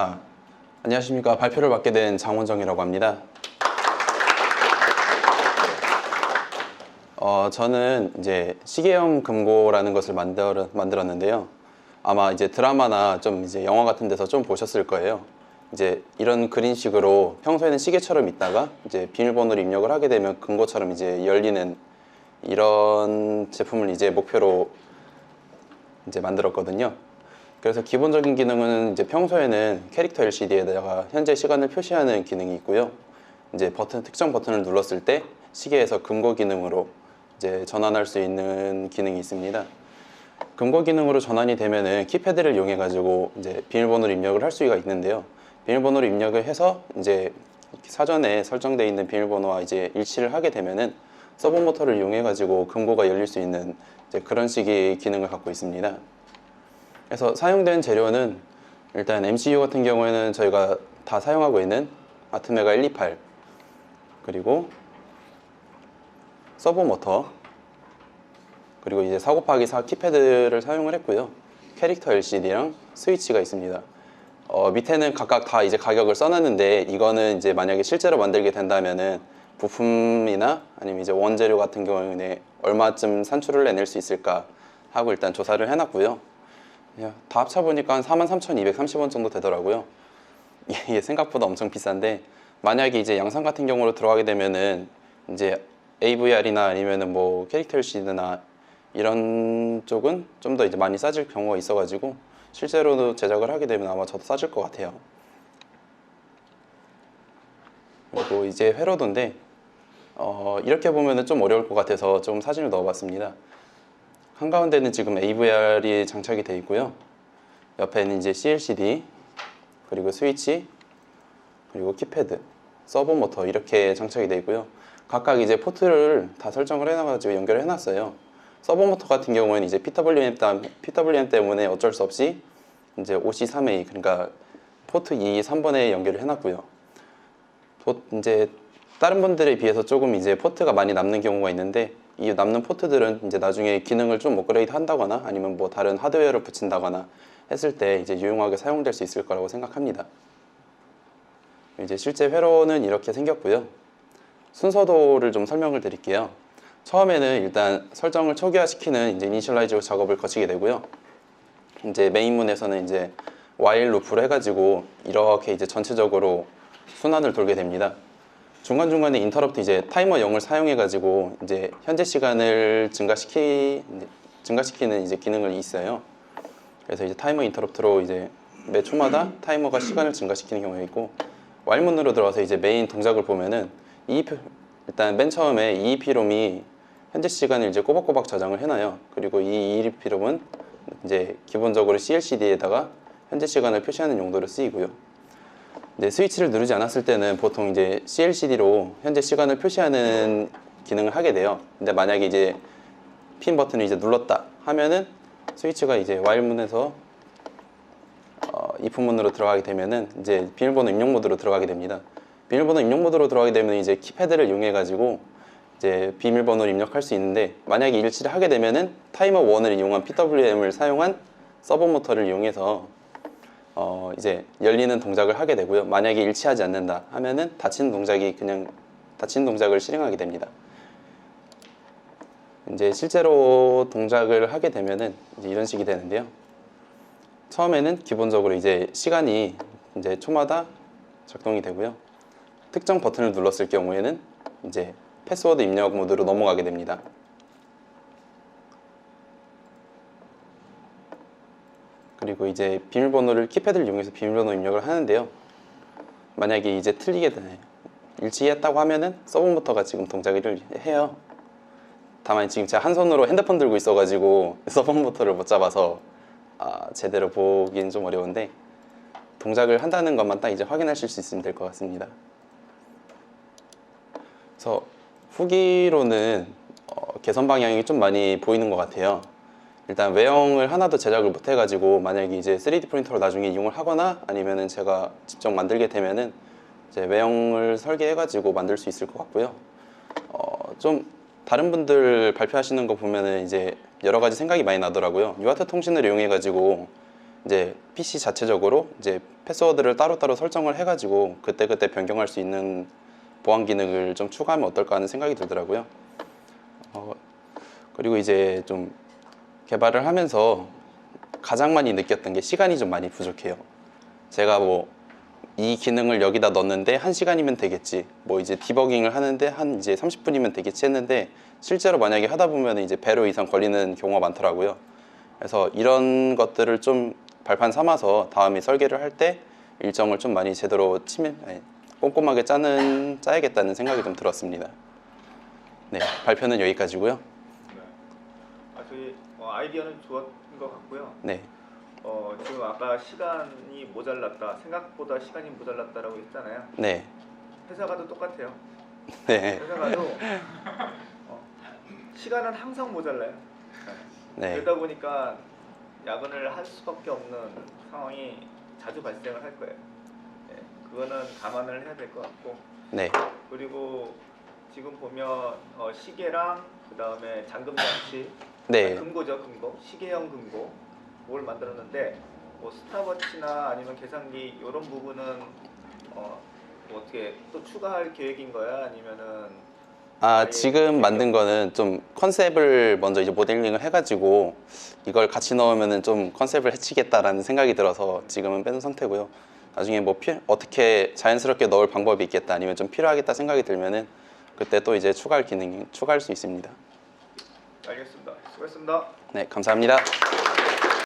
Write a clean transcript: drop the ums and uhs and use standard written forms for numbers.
아, 안녕하십니까. 발표를 맡게 된 장원정이라고 합니다. 저는 이제 시계형 금고라는 것을 만들었는데요. 아마 이제 드라마나 좀 이제 영화 같은 데서 좀 보셨을 거예요. 이제 이런 그림식으로 평소에는 시계처럼 있다가 이제 비밀번호를 입력을 하게 되면 금고처럼 이제 열리는 이런 제품을 이제 목표로 이제 만들었거든요. 그래서 기본적인 기능은 이제 평소에는 캐릭터 LCD에다가 현재 시간을 표시하는 기능이 있고요. 이제 특정 버튼을 눌렀을 때 시계에서 금고 기능으로 이제 전환할 수 있는 기능이 있습니다. 금고 기능으로 전환이 되면은 키패드를 이용해 가지고 이제 비밀번호를 입력을 할 수가 있는데요. 비밀번호를 입력을 해서 이제 사전에 설정되어 있는 비밀번호와 이제 일치를 하게 되면은 서버 모터를 이용해 가지고 금고가 열릴 수 있는 이제 그런 식의 기능을 갖고 있습니다. 그래서 사용된 재료는 일단 MCU 같은 경우에는 저희가 다 사용하고 있는 아트메가 128 그리고 서버 모터 그리고 이제 4곱하기4 키패드를 사용을 했고요. 캐릭터 LCD랑 스위치가 있습니다. 밑에는 각각 다 이제 가격을 써놨는데 이거는 이제 만약에 실제로 만들게 된다면은 부품이나 아니면 이제 원재료 같은 경우에 얼마쯤 산출을 내낼 수 있을까 하고 일단 조사를 해놨고요. 다 합쳐보니까 한 43,230원 정도 되더라고요. 이게 생각보다 엄청 비싼데 만약에 이제 양산 같은 경우로 들어가게 되면은 이제 AVR이나 아니면은 뭐 캐릭터 LCD나 이런 쪽은 좀 더 이제 많이 싸질 경우가 있어가지고 실제로도 제작을 하게 되면 아마 저도 싸질 것 같아요. 그리고 이제 회로도인데 이렇게 보면은 좀 어려울 것 같아서 좀 사진을 넣어봤습니다. 한가운데는 지금 AVR이 장착이 되어 있고요. 옆에는 이제 CLCD, 그리고 스위치, 그리고 키패드, 서버 모터 이렇게 장착이 되어 있고요. 각각 이제 포트를 다 설정을 해놔가지고 연결을 해놨어요. 서버 모터 같은 경우에는 이제 PWM 때문에 어쩔 수 없이 이제 OC3A, 그러니까 포트 2, 3번에 연결을 해놨고요. 이제 다른 분들에 비해서 조금 이제 포트가 많이 남는 경우가 있는데 이 남는 포트들은 이제 나중에 기능을 좀 업그레이드 한다거나 아니면 뭐 다른 하드웨어를 붙인다거나 했을 때 이제 유용하게 사용될 수 있을 거라고 생각합니다. 이제 실제 회로는 이렇게 생겼고요. 순서도를 좀 설명을 드릴게요. 처음에는 일단 설정을 초기화시키는 이제 이니셜라이즈 작업을 거치게 되고요. 이제 메인문에서는 이제 while 루프를 해가지고 이렇게 이제 전체적으로 순환을 돌게 됩니다. 중간중간에 인터럽트 이제 타이머 0을 사용해 가지고 이제 현재 시간을 증가시키는 이제 기능이 있어요. 그래서 이제 타이머 인터럽트로 이제 매 초마다 타이머가 시간을 증가시키는 경우가 있고, while문으로 들어와서 이제 메인 동작을 보면은 일단 맨 처음에 EEP롬이 현재 시간을 이제 꼬박꼬박 저장을 해놔요. 그리고 이 EEP롬은 이제 기본적으로 CLCD에다가 현재 시간을 표시하는 용도로 쓰이고요. 스위치를 누르지 않았을 때는 보통 이제 CLCD로 현재 시간을 표시하는 기능을 하게 돼요. 근데 만약에 이제 핀 버튼을 이제 눌렀다 하면은 스위치가 이제 while문에서 if 문으로 들어가게 되면은 이제 비밀번호 입력 모드로 들어가게 됩니다. 비밀번호 입력 모드로 들어가게 되면 이제 키패드를 이용해 가지고 이제 비밀번호를 입력할 수 있는데, 만약에 일치를 하게 되면은 타이머 1을 이용한 PWM을 사용한 서버 모터를 이용해서 이제 열리는 동작을 하게 되고요. 만약에 일치하지 않는다 하면은 닫히는 동작을 실행하게 됩니다. 이제 실제로 동작을 하게 되면은 이제 이런 식이 되는데요. 처음에는 기본적으로 이제 시간이 이제 초마다 작동이 되고요. 특정 버튼을 눌렀을 경우에는 이제 패스워드 입력 모드로 넘어가게 됩니다. 그리고 이제 비밀번호를 키패드를 이용해서 비밀번호 입력을 하는데요. 만약에 이제 틀리게 되나요? 일치했다고 하면은 서버 모터가 지금 동작을 해요. 다만 지금 제가 한 손으로 핸드폰 들고 있어가지고 서버 모터를 못 잡아서 제대로 보기는 좀 어려운데, 동작을 한다는 것만 딱 이제 확인하실 수 있으면 될 것 같습니다. 그래서 후기로는 개선 방향이 좀 많이 보이는 것 같아요. 일단 외형을 하나도 제작을 못 해가지고 만약에 이제 3D 프린터로 나중에 이용을 하거나 아니면은 제가 직접 만들게 되면은 이제 외형을 설계해가지고 만들 수 있을 것 같고요. 좀 다른 분들 발표하시는 거 보면은 이제 여러 가지 생각이 많이 나더라고요. UART 통신을 이용해가지고 이제 PC 자체적으로 이제 패스워드를 따로따로 설정을 해가지고 그때그때 변경할 수 있는 보안 기능을 좀 추가하면 어떨까 하는 생각이 들더라고요. 그리고 이제 좀 개발을 하면서 가장 많이 느꼈던 게 시간이 좀 많이 부족해요. 제가 뭐 이 기능을 여기다 넣었는데 1시간이면 되겠지, 뭐 이제 디버깅을 하는데 한 이제 30분이면 되겠지 했는데 실제로 만약에 하다 보면 이제 배로 이상 걸리는 경우가 많더라고요. 그래서 이런 것들을 좀 발판 삼아서 다음에 설계를 할 때 일정을 좀 많이 제대로 꼼꼼하게 짜야겠다는 생각이 좀 들었습니다. 네, 발표는 여기까지고요. 네. 저희 아이디어는 좋았던 것 같고요. 네. 지금 아까 시간이 모자랐다, 생각보다 시간이 모자랐다라고 했잖아요. 네. 회사가도 똑같아요. 네. 회사가도 시간은 항상 모자라요. 네. 그러다 보니까 야근을 할 수밖에 없는 상황이 자주 발생을 할 거예요. 네, 그거는 감안을 해야 될 것 같고. 네. 그리고 지금 보면 시계랑 그 다음에 잠금 장치, 네. 금고죠, 금고, 시계형 금고 그걸 만들었는데 뭐 스탑워치나 아니면 계산기 이런 부분은 뭐 어떻게 또 추가할 계획인 거야? 아니면은 지금 만든 거는 좀 컨셉을 먼저 이제 모델링을 해가지고 이걸 같이 넣으면은 좀 컨셉을 해치겠다라는 생각이 들어서 지금은 빼놓은 상태고요. 나중에 뭐 어떻게 자연스럽게 넣을 방법이 있겠다, 아니면 좀 필요하겠다 생각이 들면은 그때 또 이제 추가할 수 있습니다. 알겠습니다. 수고했습니다. 네, 감사합니다.